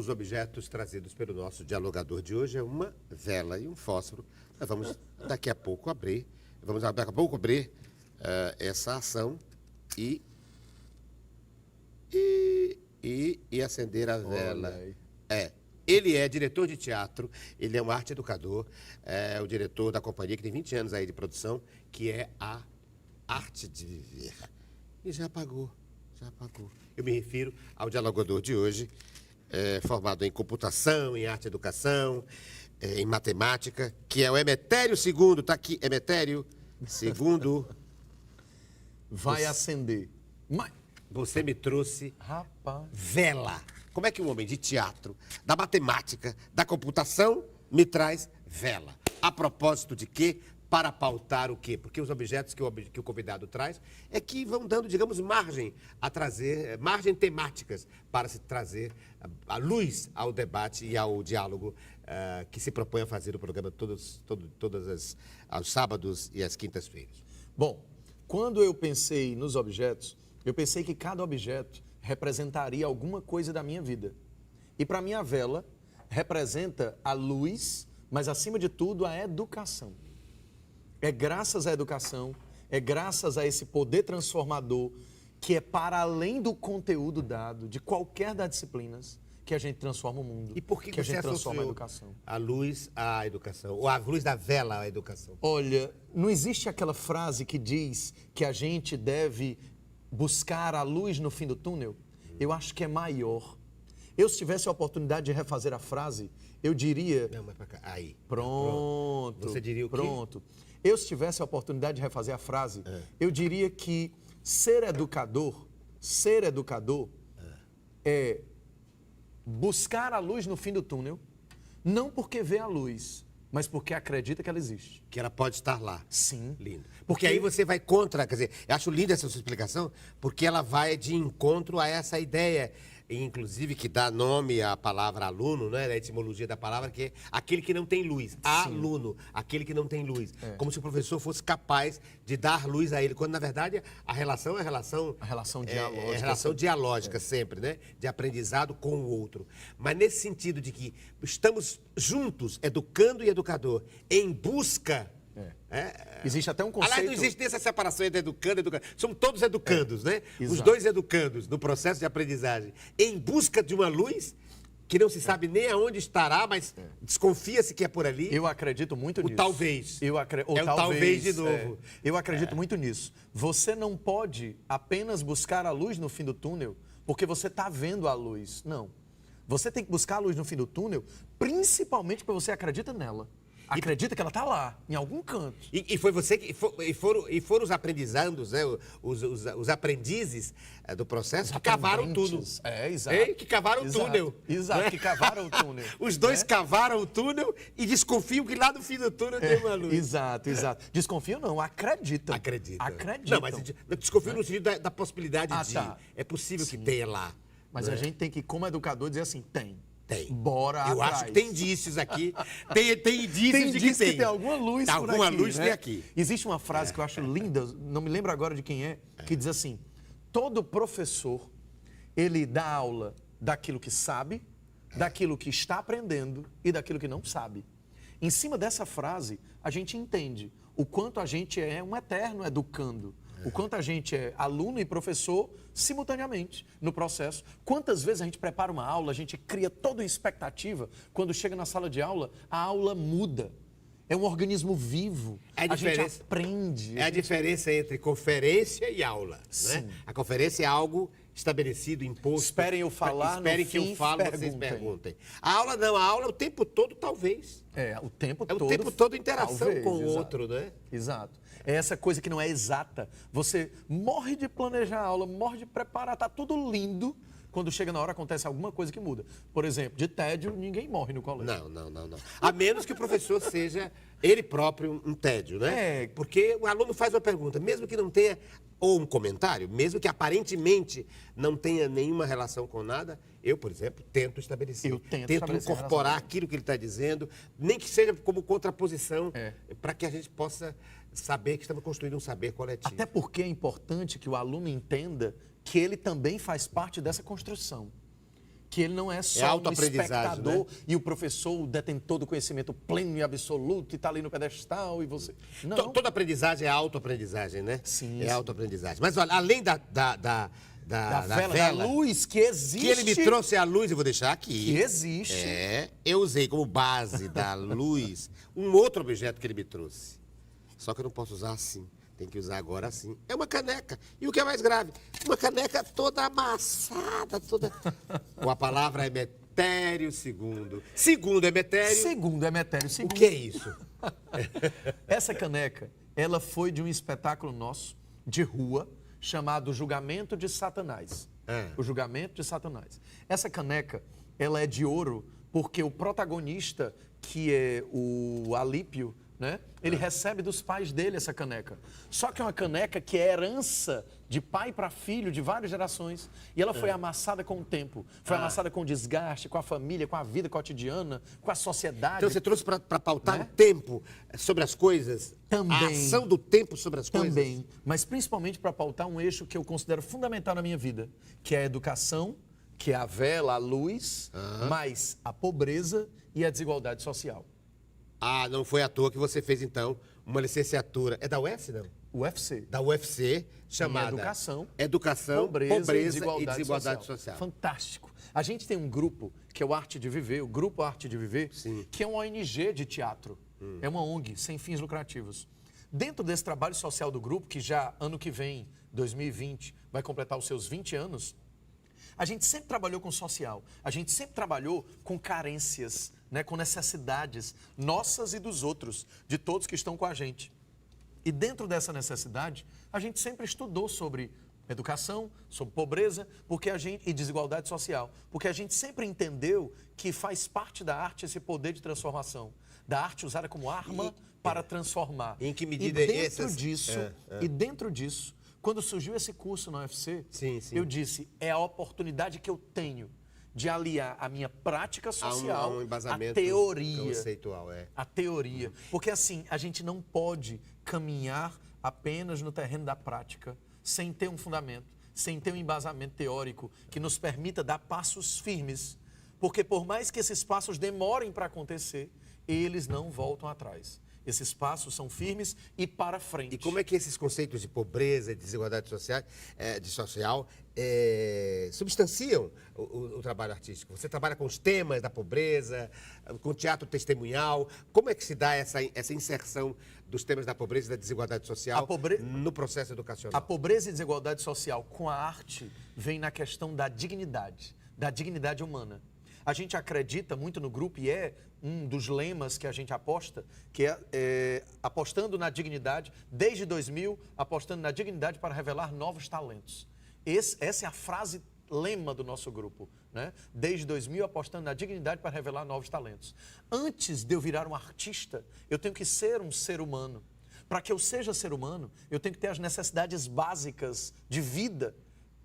dos objetos trazidos pelo nosso dialogador de hoje é uma vela e um fósforo. Nós vamos daqui a pouco abrir, essa ação e acender a vela. Ele é diretor de teatro, ele é um arte educador, é o diretor da companhia que tem 20 anos aí de produção, que é a Arte de Viver. E já apagou. Eu me refiro ao dialogador de hoje, formado em computação, em arte e educação, em matemática, que é o Emetério II, tá aqui, Emetério II. Vai acender. Você me trouxe Rapaz. vela. Como é que um homem de teatro, da matemática, da computação, me traz vela? A propósito de quê? Para pautar o quê? Porque os objetos que o convidado traz é que vão dando, digamos, margem temáticas para se trazer a luz ao debate e ao diálogo que se propõe a fazer o programa aos sábados e às quintas-feiras. Bom, quando eu pensei nos objetos, eu pensei que cada objeto representaria alguma coisa da minha vida. E para mim a vela representa a luz, mas acima de tudo a educação. É graças à educação, é graças a esse poder transformador que é para além do conteúdo dado, de qualquer das disciplinas, que a gente transforma o mundo. E por que a você gente transforma a associou educação? a luz à educação, ou a luz da vela à educação? Olha, não existe aquela frase que diz que a gente deve buscar a luz no fim do túnel? Eu acho que é maior. Eu, se tivesse a oportunidade de refazer a frase, eu diria... Não, mas pra cá. Aí. Pronto. Você diria o quê? Pronto. Eu, se tivesse a oportunidade de refazer a frase, eu diria que ser educador é buscar a luz no fim do túnel, não porque vê a luz, mas porque acredita que ela existe. Que ela pode estar lá. Sim. Lindo. Porque aí você vai contra, quer dizer, eu acho linda essa sua explicação, porque ela vai de encontro a essa ideia, inclusive que dá nome à palavra aluno, né? A etimologia da palavra, que é aquele que não tem luz. Aluno, aquele que não tem luz. Como se o professor fosse capaz de dar luz a ele, quando na verdade a relação é a relação... A relação dialógica. É a relação dialógica sempre, né? De aprendizado com o outro. Mas nesse sentido de que estamos juntos, educando e educador, em busca... Existe até um conceito... Aliás, não existe essa separação entre educando e educando. Somos todos educandos, né? Exato. Os dois educandos no processo de aprendizagem. Em busca de uma luz que não se sabe nem aonde estará, mas desconfia-se que é por ali. Eu acredito muito nisso. Talvez. O talvez de novo. Eu acredito muito nisso. Você não pode apenas buscar a luz no fim do túnel porque você está vendo a luz. Não. Você tem que buscar a luz no fim do túnel principalmente porque você acredita nela. Acredita que ela está lá, em algum canto. E foi você que... foram os aprendizandos, né? Os aprendizes do processo que cavaram tudo. Exato. Que cavaram o túnel. Exato, né? que cavaram o túnel. Os dois cavaram o túnel e desconfiam que lá no fim do túnel tem uma luz. Exato. Desconfiam não, acreditam. Acreditam. Não, mas desconfiam no sentido da possibilidade de... Tá. É possível que tenha lá. Mas a gente tem que, como educador, dizer assim, tem. Bora atrás. Eu acho que tem indícios aqui. Tem indícios de que tem. Que tem alguma luz por alguma aqui. luz né? tem aqui. Existe uma frase que eu acho linda, não me lembro agora de quem que diz assim, todo professor, ele dá aula daquilo que sabe, daquilo que está aprendendo e daquilo que não sabe. Em cima dessa frase, a gente entende o quanto a gente é um eterno educando. O quanto a gente é aluno e professor simultaneamente no processo. Quantas vezes a gente prepara uma aula, a gente cria toda uma expectativa, quando chega na sala de aula, a aula muda. É um organismo vivo. A gente aprende. É a diferença entre conferência e aula. Sim. Né? A conferência é algo estabelecido, imposto. Esperem eu falar, esperem no que fim, eu falo, vocês perguntem. A aula não, a aula é o tempo todo, talvez. O tempo todo. É o tempo todo interação talvez, com o outro, né? Exato. É essa coisa que não é exata. Você morre de planejar a aula, morre de preparar, tá tudo lindo. Quando chega na hora, acontece alguma coisa que muda. Por exemplo, de tédio, ninguém morre no colégio. Não. A menos que o professor seja ele próprio um tédio, né? Porque o aluno faz uma pergunta, mesmo que não tenha, ou um comentário, mesmo que aparentemente não tenha nenhuma relação com nada, eu, por exemplo, tento estabelecer. Tento incorporar aquilo que ele está dizendo, nem que seja como contraposição, para que a gente possa saber que estamos construindo um saber coletivo. Até porque é importante que o aluno entenda que ele também faz parte dessa construção. que ele não é só um autoaprendizagem, espectador, né? e o professor, o detentor do conhecimento pleno e absoluto, e está ali no pedestal, e você... Não. Toda aprendizagem é autoaprendizagem, né? Sim, É sim. autoaprendizagem. Mas olha, além da Da vela, luz que existe. que ele me trouxe a luz, eu vou deixar aqui. Que existe. Eu usei como base da luz um outro objeto que ele me trouxe. Só que eu não posso usar assim. Tem que usar agora assim. É uma caneca. E o que é mais grave? Uma caneca toda amassada, toda... Com a palavra emetério segundo. Segundo emetério. Segundo Emetério O que é isso? Essa caneca, ela foi de um espetáculo nosso, de rua, chamado Julgamento de Satanás. O Julgamento de Satanás. Essa caneca, ela é de ouro porque o protagonista, que é o Alípio, né? Ele recebe dos pais dele essa caneca. Só que é uma caneca que é herança de pai para filho de várias gerações. E ela foi amassada com o tempo. Foi amassada com o desgaste, com a família, com a vida cotidiana, com a sociedade. Então você trouxe para pautar Né? o tempo sobre as coisas? Também. A ação do tempo sobre as coisas? Também, mas principalmente para pautar um eixo que eu considero fundamental na minha vida, que é a educação, que é a vela, a luz, mas a pobreza e a desigualdade social. Ah, não foi à toa que você fez, então, uma licenciatura. É da UFC, não? UFC. Da UFC, chamada... Educação, pobreza e desigualdade social. Fantástico. A gente tem um grupo, que é o Arte de Viver, o Grupo Arte de Viver, Sim. que é uma ONG de teatro. É uma ONG, sem fins lucrativos. Dentro desse trabalho social do grupo, que já ano que vem, 2020, vai completar os seus 20 anos, a gente sempre trabalhou com social, a gente sempre trabalhou com carências, né, com necessidades nossas e dos outros, de todos que estão com a gente. E dentro dessa necessidade, a gente sempre estudou sobre educação, sobre pobreza e desigualdade social, porque a gente sempre entendeu que faz parte da arte esse poder de transformação, da arte usada como arma para transformar. Em que medida E dentro disso, quando surgiu esse curso na UFC, Sim. eu disse, é a oportunidade que eu tenho de aliar a minha prática social um embasamento à teoria. conceitual, A teoria. Porque assim, a gente não pode caminhar apenas no terreno da prática, sem ter um fundamento, sem ter um embasamento teórico que nos permita dar passos firmes. Porque por mais que esses passos demorem para acontecer, eles não voltam atrás. Esses passos são firmes e para frente. E como é que esses conceitos de pobreza e desigualdade social, substanciam o trabalho artístico? Você trabalha com os temas da pobreza, com o teatro testemunhal. Como é que se dá essa inserção dos temas da pobreza e da desigualdade social no processo educacional? A pobreza e desigualdade social com a arte vem na questão da dignidade humana. A gente acredita muito no grupo e é um dos lemas que a gente aposta, que é apostando na dignidade, desde 2000, apostando na dignidade para revelar novos talentos. Essa é a frase lema do nosso grupo, né? Desde 2000, apostando na dignidade para revelar novos talentos. Antes de eu virar um artista, eu tenho que ser um ser humano. Para que eu seja ser humano, eu tenho que ter as necessidades básicas de vida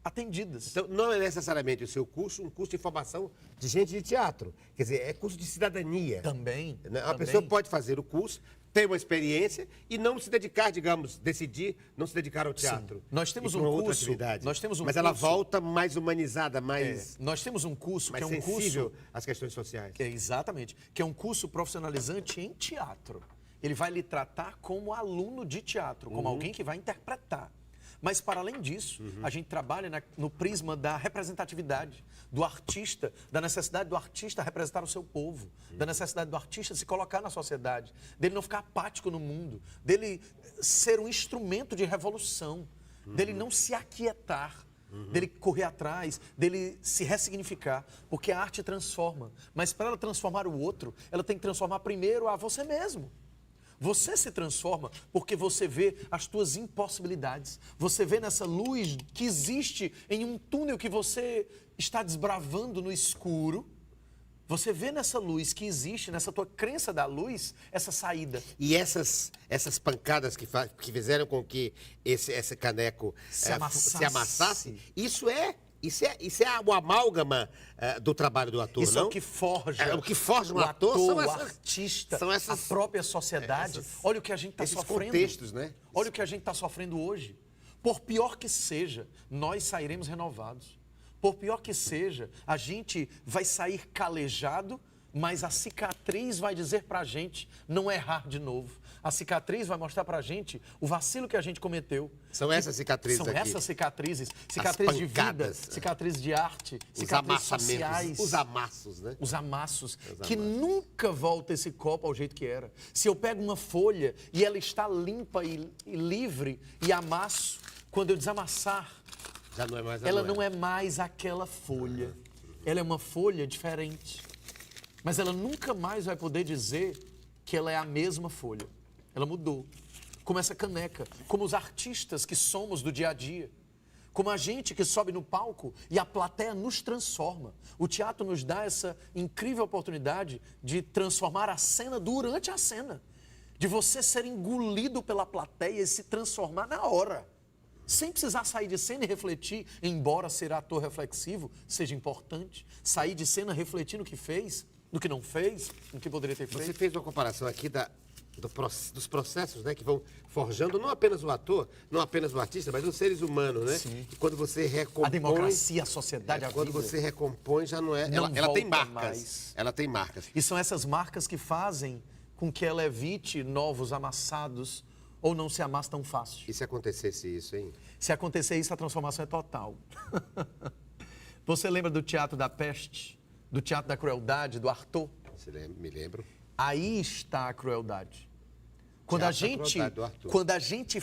atendidas. Então, não é necessariamente o seu curso um curso de formação de gente de teatro. Quer dizer, é curso de cidadania. Também. A pessoa pode fazer o curso, ter uma experiência e não se dedicar, digamos, decidir não se dedicar ao teatro. Sim. Nós temos outra atividade. Mas ela volta mais humanizada, mais... Nós temos um curso mais que é um sensível curso... às questões sociais. Exatamente. Que é um curso profissionalizante em teatro. Ele vai lhe tratar como aluno de teatro, como alguém que vai interpretar. Mas, para além disso, a gente trabalha no prisma da representatividade, do artista, da necessidade do artista representar o seu povo, da necessidade do artista se colocar na sociedade, dele não ficar apático no mundo, dele ser um instrumento de revolução, dele não se aquietar, dele correr atrás, dele se ressignificar, porque a arte transforma. Mas, para ela transformar o outro, ela tem que transformar primeiro a você mesmo. Você se transforma porque você vê as tuas impossibilidades. Você vê nessa luz que existe em um túnel que você está desbravando no escuro. Você vê nessa luz que existe, nessa tua crença da luz, essa saída. E essas pancadas que fizeram com que esse caneco se amassasse, isso é o amálgama do trabalho do ator, Isso não? é o que forja. O que forja um ator são o artista, são essas, a própria sociedade. Olha o que a gente está sofrendo. Contextos, né? Olha o que a gente está sofrendo hoje. Por pior que seja, nós sairemos renovados. Por pior que seja, a gente vai sair calejado, mas a cicatriz vai dizer pra gente não errar de novo. A cicatriz vai mostrar pra gente o vacilo que a gente cometeu. São essas cicatrizes São aqui. essas cicatrizes. Cicatrizes de vida, pancadas, cicatrizes de arte, Os cicatrizes amassamentos, sociais. os amassos, né? Os amassos, Os que amassos. nunca volta esse copo ao jeito que era. Se eu pego uma folha e ela está limpa e livre e amasso, quando eu desamassar, Já não é mais a ela moeda. não é mais aquela folha. Ela é uma folha diferente. Mas ela nunca mais vai poder dizer que ela é a mesma folha. Ela mudou. Como essa caneca, como os artistas que somos do dia a dia. Como a gente que sobe no palco e a plateia nos transforma. O teatro nos dá essa incrível oportunidade de transformar a cena durante a cena. De você ser engolido pela plateia e se transformar na hora. Sem precisar sair de cena e refletir, embora ser ator reflexivo seja importante. Sair de cena refletindo o que fez, no que não fez, no que poderia ter feito. Você fez uma comparação aqui dos processos, né, que vão forjando não apenas o ator, não apenas o artista, mas os seres humanos, né? Sim. E quando você recompõe... A democracia, a sociedade, a Quando vida. você recompõe, já não é... Não Ela tem volta marcas. mais. Ela tem marcas. E são essas marcas que fazem com que ela evite novos amassados ou não se amasse tão fácil. E se acontecesse isso, hein? Se acontecer isso, a transformação é total. Você lembra do Teatro da Peste? Do Teatro da Crueldade, do Artaud? Me lembro. Aí está a crueldade. Teatro da Crueldade, do Artaud. Quando a gente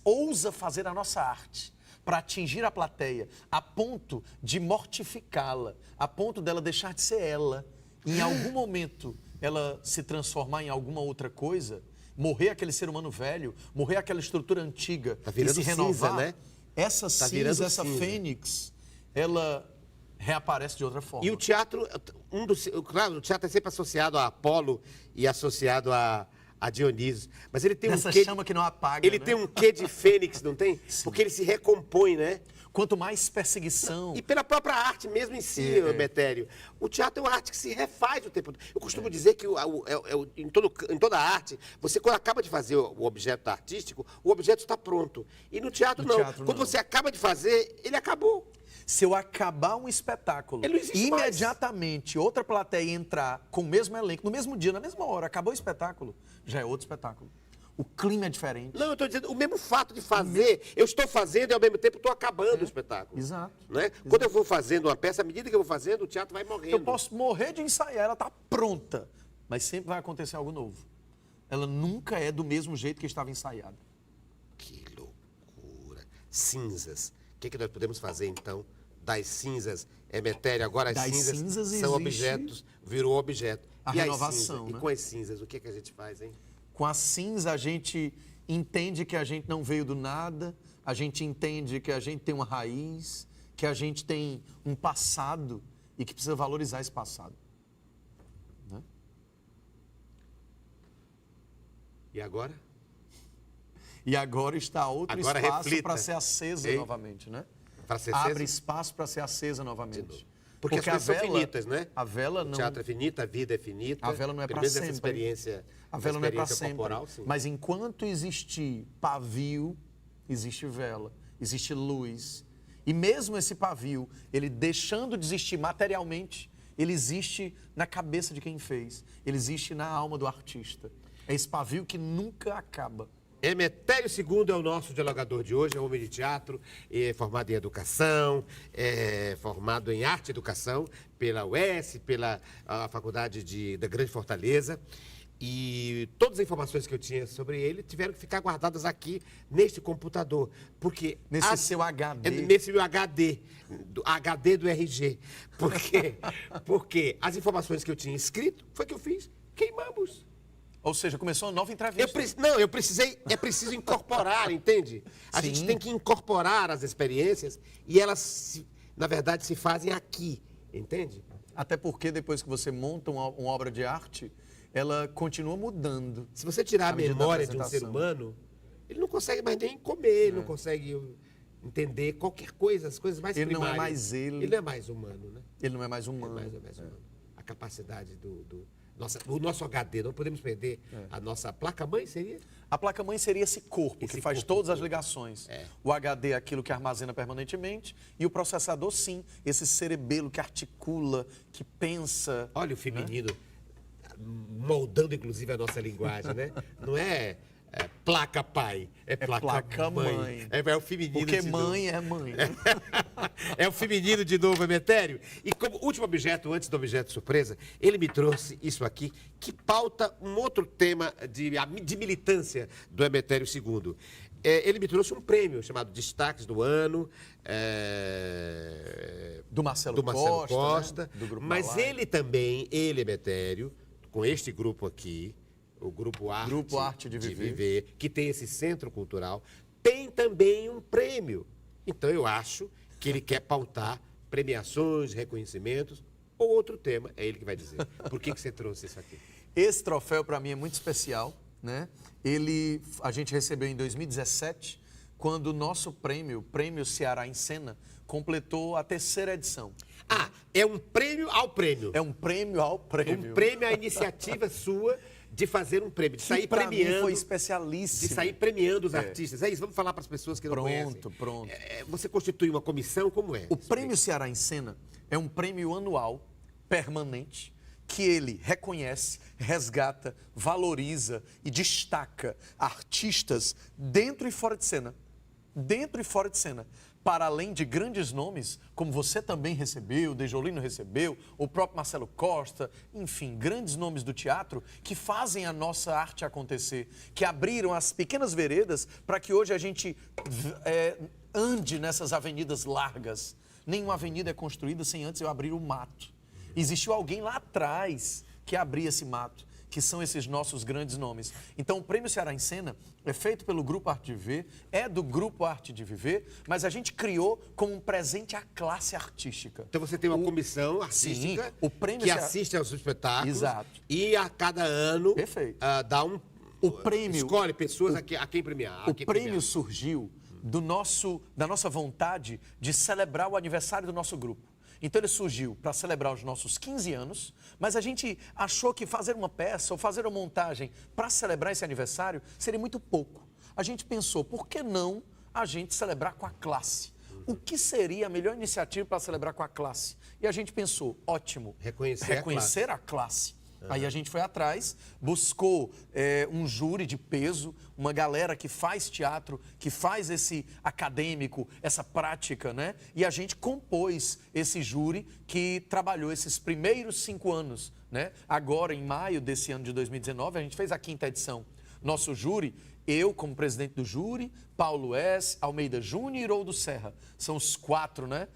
ousa fazer a nossa arte para atingir a plateia, a ponto de mortificá-la, a ponto dela deixar de ser ela, em algum momento ela se transformar em alguma outra coisa, morrer aquele ser humano velho, morrer aquela estrutura antiga Tá e virando se renovar, cinza, né? essa Tá virando cinza, essa cinza. fênix, ela reaparece de outra forma. E o teatro, claro, o teatro é sempre associado a Apolo e associado a Dionísio. Mas ele tem Essa um quê... chama que não apaga, Ele né? tem um quê de fênix, não tem? Porque ele se recompõe, né? Quanto mais perseguição... E pela própria arte mesmo em si, Betério. O teatro é uma arte que se refaz o tempo todo. Eu costumo dizer que em toda a arte, você quando acaba de fazer o objeto artístico, o objeto está pronto. E no teatro, não. Quando você acaba de fazer, ele acabou. Se eu acabar um espetáculo Ele não existe e imediatamente outra plateia entrar com o mesmo elenco, no mesmo dia, na mesma hora, acabou o espetáculo, já é outro espetáculo. O clima é diferente. Não, eu estou dizendo, o mesmo fato de fazer, eu estou fazendo e ao mesmo tempo estou acabando o espetáculo. Exato. Né? Quando eu vou fazendo uma peça, à medida que eu vou fazendo, o teatro vai morrendo. Eu posso morrer de ensaiar, ela está pronta, mas sempre vai acontecer algo novo. Ela nunca é do mesmo jeito que estava ensaiada. Que loucura. Cinzas. O que nós podemos fazer, então, das cinzas? Emetério, agora as Das cinzas cinzas são existe objetos, virou objeto. a e renovação, as cinzas? né? E com as cinzas, o que a gente faz, hein? Com a cinza, a gente entende que a gente não veio do nada, a gente entende que a gente tem uma raiz, que a gente tem um passado e que precisa valorizar esse passado. Né? E agora? E agora está outro Agora espaço reflita. para ser acesa Hein? novamente, né? Para ser Abre aceso? espaço para ser acesa novamente. Porque as coisas são finitas, né? A vela não... O teatro é finito, a vida é finita. A vela não é Pelo para menos sempre. essa experiência, A vela não é para experiência sempre. corporal, sim. Mas enquanto existir pavio, existe vela, existe luz. E mesmo esse pavio, ele deixando de existir materialmente, ele existe na cabeça de quem fez. Ele existe na alma do artista. É esse pavio que nunca acaba. Emetério II é o nosso dialogador de hoje, é homem de teatro, é formado em educação, é formado em arte e educação pela UES, pela Faculdade da Grande Fortaleza. E todas as informações que eu tinha sobre ele tiveram que ficar guardadas aqui neste computador. Porque Nesse seu HD. Nesse meu HD, HD do RG. Porque as informações que eu tinha escrito foi que eu fiz, queimamos. Ou seja, começou uma nova entrevista. É preciso incorporar, entende? A Sim. gente tem que incorporar as experiências e elas, na verdade, se fazem aqui, entende? Até porque depois que você monta uma obra de arte, ela continua mudando. Se você tirar a à medida da memória de um ser apresentação. humano, ele não consegue mais nem comer, ele não consegue entender qualquer coisa, as coisas mais Ele não primárias. é mais ele. Ele não é mais humano, né? Ele não é mais humano. Mais humano. A capacidade o nosso HD, não podemos perder a nossa placa-mãe, seria? A placa-mãe seria esse corpo Esse que faz corpo todas as todo. ligações. O HD é aquilo que armazena permanentemente e o processador, sim, esse cerebelo que articula, que pensa. Olha o feminino moldando, inclusive, a nossa linguagem, né? Não é, placa-pai, é placa-mãe. É o feminino Porque de mãe novo. é mãe. Né? É o feminino de novo, Emetério. E como último objeto, antes do objeto surpresa, ele me trouxe isso aqui, que pauta um outro tema de militância do Emetério II. Ele me trouxe um prêmio chamado Destaques do Ano, Do Marcelo Costa, né? Do Grupo mas Malai. ele também, Emetério, com este grupo aqui, o Grupo Arte de Viver. que tem esse centro cultural, tem também um prêmio. Então eu acho que ele quer pautar premiações, reconhecimentos ou outro tema, é ele que vai dizer. Por que você trouxe isso aqui? Esse troféu, para mim, é muito especial, né? A gente recebeu em 2017, quando o nosso prêmio, o Prêmio Ceará em Cena, completou a 3ª edição. Ah, é um prêmio ao prêmio. É um prêmio ao prêmio. Um prêmio à iniciativa sua de fazer um prêmio, de sair Que pra premiando. mim foi especialíssimo. De sair premiando os artistas. É isso, vamos falar para as pessoas que não conhecem. Pronto. Você constitui uma comissão, como é? O Prêmio Ceará em Cena é um prêmio anual, permanente, que ele reconhece, resgata, valoriza e destaca artistas dentro e fora de cena. Dentro e fora de cena. Para além de grandes nomes, como você também recebeu, Dejolino recebeu, o próprio Marcelo Costa, enfim, grandes nomes do teatro que fazem a nossa arte acontecer, que abriram as pequenas veredas para que hoje a gente ande nessas avenidas largas. Nenhuma avenida é construída sem antes eu abrir o mato. Existiu alguém lá atrás que abria esse mato, que são esses nossos grandes nomes. Então, o Prêmio Ceará em Cena é feito pelo Grupo Arte de Viver, é do Grupo Arte de Viver, mas a gente criou como um presente à classe artística. Então você tem uma comissão artística Sim, o prêmio que assiste aos espetáculos. Exato. E a cada ano Perfeito. Dá um... O prêmio... Escolhe pessoas a quem premiar. O prêmio surgiu da nossa vontade de celebrar o aniversário do nosso grupo. Então ele surgiu para celebrar os nossos 15 anos, mas a gente achou que fazer uma peça ou fazer uma montagem para celebrar esse aniversário seria muito pouco. A gente pensou, por que não a gente celebrar com a classe? O que seria a melhor iniciativa para celebrar com a classe? E a gente pensou, ótimo, reconhecer a classe. Aí a gente foi atrás, buscou um júri de peso, uma galera que faz teatro, que faz esse acadêmico, essa prática, né? E a gente compôs esse júri que trabalhou esses primeiros 5 anos, né? Agora, em maio desse ano de 2019, a gente fez a 5ª edição. Nosso júri, eu como presidente do júri, Paulo S., Almeida Júnior e Iroldo Serra. São os 4, né?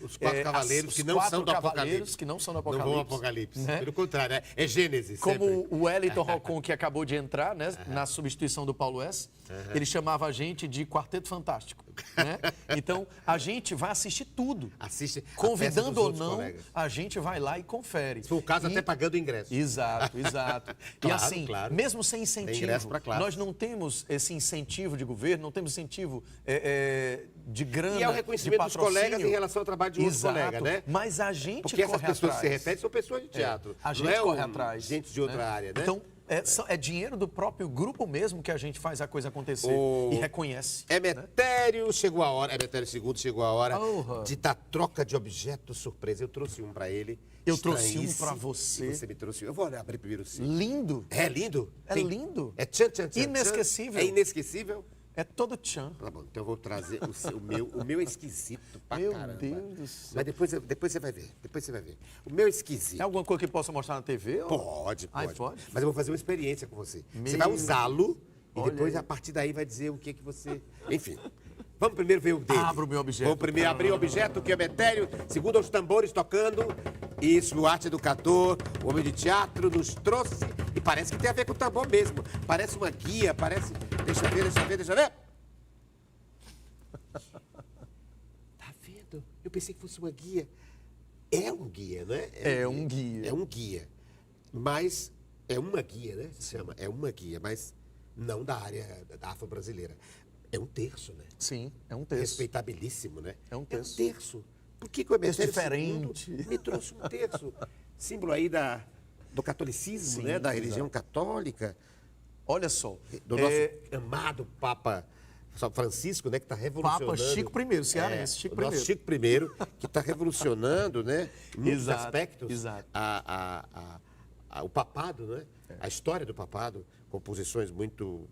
Os 4 cavaleiros que não são do Apocalipse. Que não são do Apocalipse. Não vão ao Apocalipse. Né? Pelo contrário, é Gênesis. Como sempre. o Wellington Rocon, que acabou de entrar, né, na substituição do Paulo S., ele chamava a gente de Quarteto Fantástico. Né? Então, a gente vai assistir tudo. Assiste Convidando ou não, colegas. a gente vai lá e confere. Se for o caso, até pagando o ingresso. Exato. Claro, E assim, claro. mesmo sem Tem incentivo, ingresso pra classe. nós não temos esse incentivo de governo, não temos incentivo de grana, E é o de reconhecimento dos patrocínio. colegas em relação ao trabalho de outros colegas, né? Mas a gente Porque essas corre pessoas que atrás. você repete são pessoas de teatro. A gente não é corre atrás. gente de outra área, né? Então, é dinheiro do próprio grupo mesmo que a gente faz a coisa acontecer e reconhece. Emetério, chegou a hora, Emetério II, chegou a hora Porra. de dar troca de objeto surpresa. Eu trouxe um pra ele. Eu trouxe um estranhíssimo, pra você. E você me trouxe um. Eu vou abrir primeiro o seu. Lindo. É lindo? É lindo. É tchan, tchan, tchan, Inesquecível. tchan. É inesquecível? É todo tchan. Tá bom, então eu vou trazer o meu. O meu é esquisito pra Meu caramba. Deus do céu. Mas depois você vai ver. Depois você vai ver. O meu é esquisito. É alguma coisa que possa mostrar na TV? Ou... Pode. Ai, pode? Mas eu vou fazer uma experiência com você. Você Meu vai usá-lo e Olha depois, aí. a partir daí, vai dizer o que você... Enfim. Vamos primeiro ver o dele. Abra o meu objeto. Vamos primeiro abrir o objeto, que é o Emetério, segundo os tambores tocando. Isso, o arte educador, o homem de teatro nos trouxe. E parece que tem a ver com o tambor mesmo. Parece uma guia, parece... Deixa ver. Tá vendo? Eu pensei que fosse uma guia. É um guia, né? É um guia. É um guia. Mas é uma guia, né? Se chama. É uma guia, mas não da área da afro-brasileira. É um terço, né? Sim, é um texto. Respeitabilíssimo, né? É um terço. terço. Por que o Emetério diferente. II me trouxe um terço? Símbolo aí do catolicismo, Sim, né? Da exato. religião católica. Olha só. Do nosso amado Papa São Francisco, né, que está revolucionando. Papa Chico I, cearense, Chico I. Nosso Chico I, que está revolucionando, né, em muitos Exato, aspectos, exato. o papado, né, a história do papado, com posições muito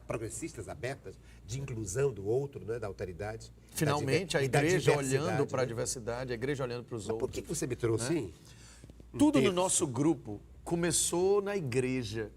progressistas, abertas, de inclusão do outro, né, da alteridade. Finalmente, a igreja olhando para a diversidade, a igreja olhando para os outros. Por que você me trouxe, hein? Tudo no nosso grupo começou na igreja.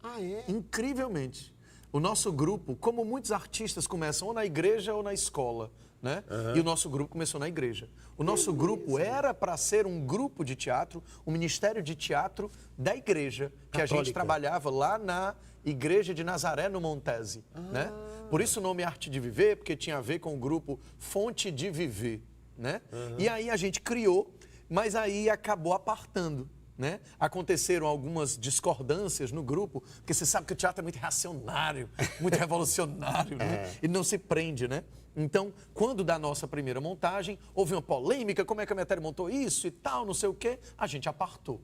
Ah, é? Incrivelmente. O nosso grupo, como muitos artistas começam ou na igreja ou na escola, né? E o nosso grupo começou na igreja. O nosso grupo era para ser um grupo de teatro, um ministério de teatro da igreja, que a gente trabalhava lá na Igreja de Nazaré, no Montese, né? Por isso o nome Arte de Viver, porque tinha a ver com o grupo Fonte de Viver, né? E aí a gente criou, mas aí acabou apartando. Né? Aconteceram algumas discordâncias no grupo, porque você sabe que o teatro é muito reacionário, muito revolucionário, né? E não se prende, né? Então, quando da nossa primeira montagem, houve uma polêmica, como é que a Metério montou isso e tal, não sei o quê, a gente apartou.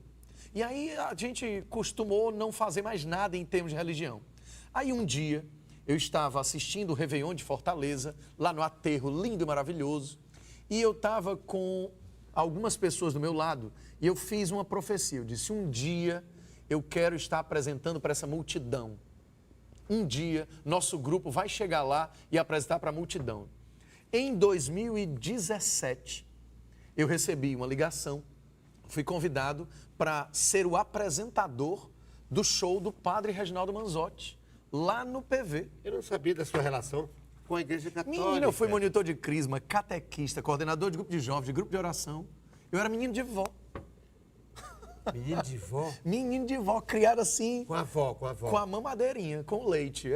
E aí a gente costumou não fazer mais nada em termos de religião. Aí um dia, eu estava assistindo o Réveillon de Fortaleza, lá no aterro lindo e maravilhoso, e eu estava com algumas pessoas do meu lado, e eu fiz uma profecia. Eu disse, um dia eu quero estar apresentando para essa multidão. Um dia, nosso grupo vai chegar lá e apresentar para a multidão. Em 2017, eu recebi uma ligação, fui convidado para ser o apresentador do show do Padre Reginaldo Manzotti, lá no PV. Eu não sabia da sua relação com a Igreja Católica. Menino, eu fui monitor de crisma, catequista, coordenador de grupo de jovens, de grupo de oração. Eu era menino de vó. Menino de vó? Menino de vó, criado assim. Com a avó, com a avó. Com a mamadeirinha, com leite,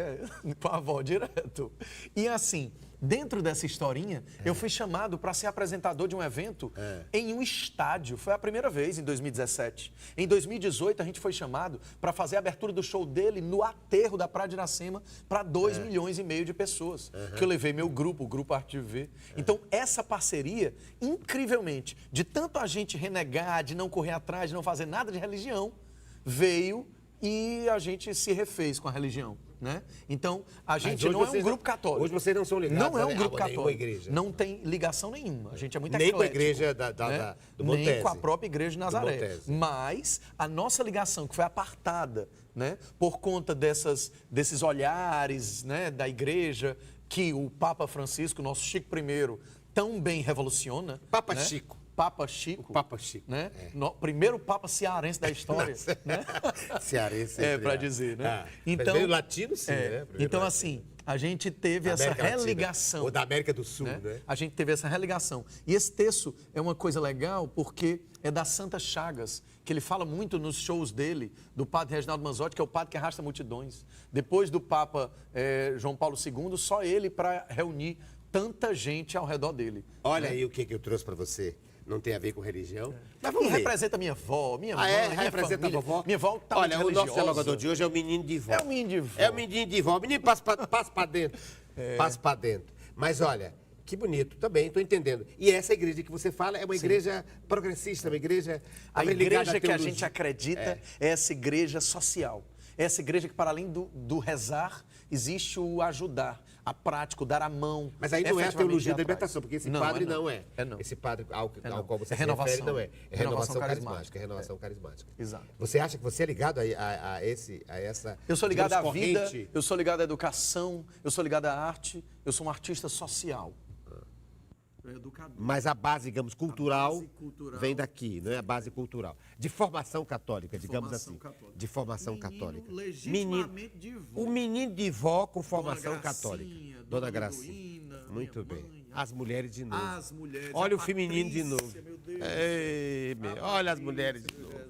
com a avó direto. E assim, dentro dessa historinha, eu fui chamado para ser apresentador de um evento em um estádio. Foi a primeira vez, em 2017. Em 2018, a gente foi chamado para fazer a abertura do show dele no aterro da Praia de Iracema para 2,5 milhões de pessoas. Que eu levei meu grupo, o Grupo Arte de Viver. Então, essa parceria, incrivelmente, de tanto a gente renegar, de não correr atrás, de não fazer nada de religião, veio e a gente se refez com a religião. Né? Então, a gente não é um grupo católico. Hoje vocês não são ligados não é um grupo católico. Igreja. Não tem ligação nenhuma. A gente é muito nem eclético. Com a igreja do Montese. Nem com a própria igreja de Nazaré. Mas a nossa ligação, que foi apartada, né, por conta desses olhares, né, da igreja, que o Papa Francisco, nosso Chico I, tão bem revoluciona. Papa né? Chico. Papa Chico. O Papa Chico. Né? Primeiro Papa cearense da história. né? Cearense. Para dizer, né? Então, veio latino, sim, né? Então, assim, a gente teve essa religação. Ou da América do Sul, né? A gente teve essa religação. E esse texto é uma coisa legal porque é da Santa Chagas, que ele fala muito nos shows dele, do padre Reginaldo Manzotti, que é o padre que arrasta multidões. Depois do Papa João Paulo II, só ele para reunir tanta gente ao redor dele. Olha aí o que eu trouxe para você. Não tem a ver com religião. Mas vamos representa minha avó, minha mãe, minha representa família. A vovó? Minha avó tá Olha, muito o nosso dialogador de hoje é o menino de vó. É o menino de vó. É o menino de vó. O menino passa para dentro. Passa para dentro. Mas olha, que bonito também, estou entendendo. E essa igreja que você fala é uma igreja progressista, uma igreja... A igreja que a gente acredita é essa igreja social. É essa igreja que, para além do rezar, existe o ajudar, a prática, o dar a mão. Mas aí não é a teologia da libertação, porque esse padre não é. Não. Esse padre ao qual você se renovação. refere não é. É renovação carismática. É renovação carismática. Exato. Você acha que você é ligado a essa... Eu sou ligado à vida, eu sou ligado à educação, eu sou ligado à arte, eu sou um artista social. Mas a base, digamos, cultural, vem daqui, não é a base cultural. De formação católica, digamos assim. De formação católica. Legitimamente de vó. O menino de vó com formação católica. Dona Gracinha. Muito bem. As mulheres de novo. As mulheres. Olha o feminino de novo. Meu Deus. Olha as mulheres de novo.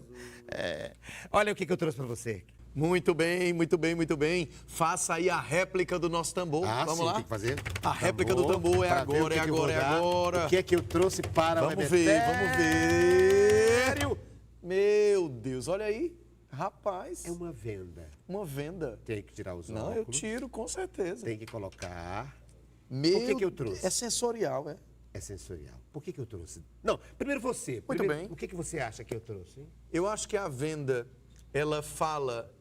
Olha o que eu trouxe para você. Muito bem, muito bem, muito bem. Faça aí a réplica do nosso tambor. Vamos lá? Tem que fazer. A réplica do tambor é agora, é agora, é agora. O que é que eu trouxe para o Vamos ver, vamos ver. Meu Deus, olha aí. Rapaz. É uma venda. Uma venda. Tem que tirar os óculos. Não, eu tiro, com certeza. Tem que colocar. Por que eu trouxe? É sensorial, é? É sensorial. Por que eu trouxe? Não, primeiro você. Muito bem. O que você acha que eu trouxe? Hein? Eu acho que a venda, ela fala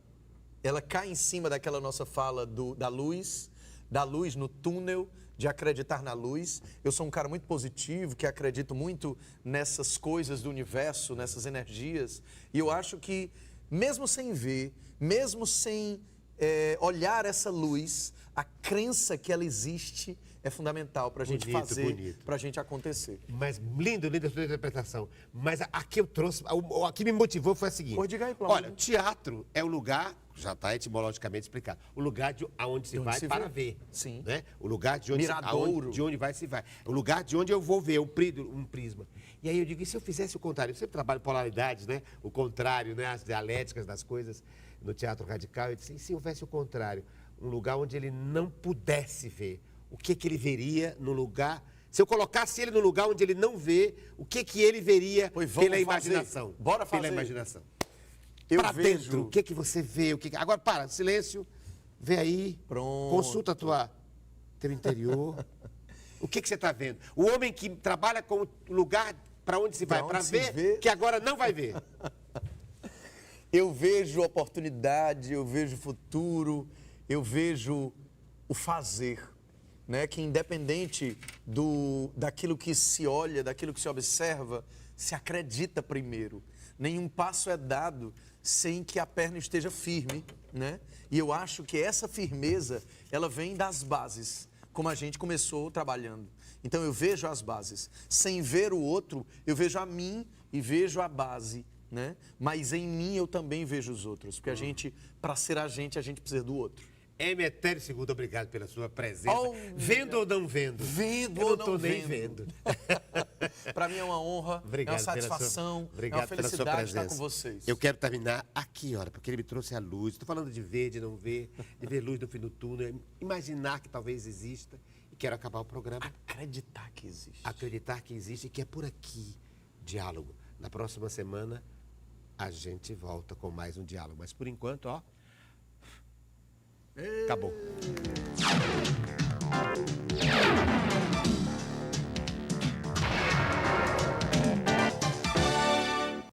ela cai em cima daquela nossa fala da luz no túnel, de acreditar na luz. Eu sou um cara muito positivo, que acredito muito nessas coisas do universo, nessas energias. E eu acho que, mesmo sem ver, mesmo sem olhar essa luz, a crença que ela existe é fundamental para a gente fazer, para a gente acontecer. Mas linda a sua interpretação. Mas aqui eu trouxe, o que me motivou foi a seguinte. Pô, diga aí, olha, teatro é o lugar, já está etimologicamente explicado, o lugar aonde se vai para ver. Sim. Né? O lugar de onde, Miradouro. de onde vai se vai. O lugar de onde eu vou ver um prisma. E aí eu digo, e se eu fizesse o contrário? Eu sempre trabalho polaridades, né? O contrário, né? As dialéticas das coisas no teatro radical. Eu disse, e se houvesse o contrário? Um lugar onde ele não pudesse ver. O que ele veria no lugar... Se eu colocasse ele no lugar onde ele não vê, o que ele veria pela imaginação? Bora fazer. Pela imaginação. Eu pra vejo... dentro, o que você vê? Agora, para, silêncio, vê aí, Pronto. Consulta teu interior. O que você está vendo? O homem que trabalha com o lugar para onde se vai, para ver, que agora não vai ver. Eu vejo oportunidade, eu vejo futuro, eu vejo o fazer, né? Que independente daquilo que se olha, daquilo que se observa, se acredita primeiro. Nenhum passo é dado sem que a perna esteja firme, né? E eu acho que essa firmeza, ela vem das bases, como a gente começou trabalhando. Então eu vejo as bases. Sem ver o outro, eu vejo a mim e vejo a base, né? Mas em mim eu também vejo os outros, porque a gente, para ser a gente precisa do outro. Emetério II, obrigado pela sua presença. Vendo ou não vendo? Vendo ou não estou nem vendo. Para mim é uma honra, obrigado, é uma satisfação, é uma felicidade estar com vocês. Eu quero terminar aqui, olha, porque ele me trouxe a luz. Estou falando de ver, de não ver, de ver luz no fim do túnel, imaginar que talvez exista. E quero acabar o programa. Acreditar que existe. Acreditar que existe e que é por aqui. Diálogo. Na próxima semana, a gente volta com mais um diálogo. Mas por enquanto, ó... Acabou.